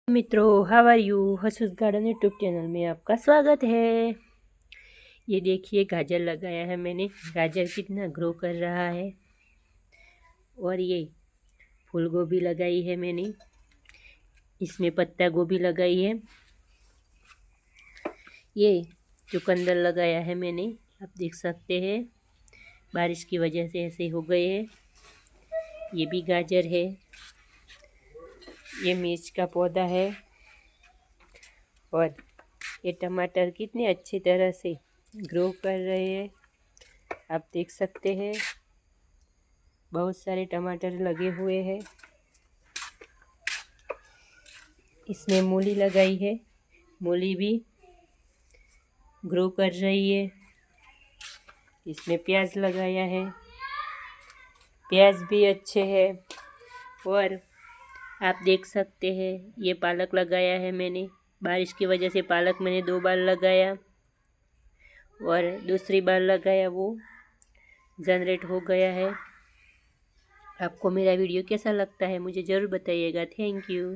मित्रों, how are you? हसूस garden YouTube channel में आपका स्वागत है। ये देखिए, गाजर लगाया है मैंने। गाजर कितना ग्रो कर रहा है। और ये फूल गोभी लगाई है मैंने। इसमें पत्ता गोभी लगाई है। ये चुकंदर लगाया है मैंने, आप देख सकते हैं। बारिश की वजह से ऐसे हो गए हैं। ये भी गाजर है। ये मिर्च का पौधा है। और ये टमाटर कितने अच्छी तरह से ग्रो कर रहे हैं, आप देख सकते हैं। बहुत सारे टमाटर लगे हुए हैं। इसमें मूली लगाई है। मूली भी ग्रो कर रही है। इसमें प्याज लगाया है। प्याज भी अच्छे हैं। और आप देख सकते हैं, ये पालक लगाया है मैंने। बारिश की वजह से पालक मैंने 2 बार लगाया और दूसरी बार लगाया वो जनरेट हो गया है। आपको मेरा वीडियो कैसा लगता है मुझे ज़रूर बताइएगा। Thank you.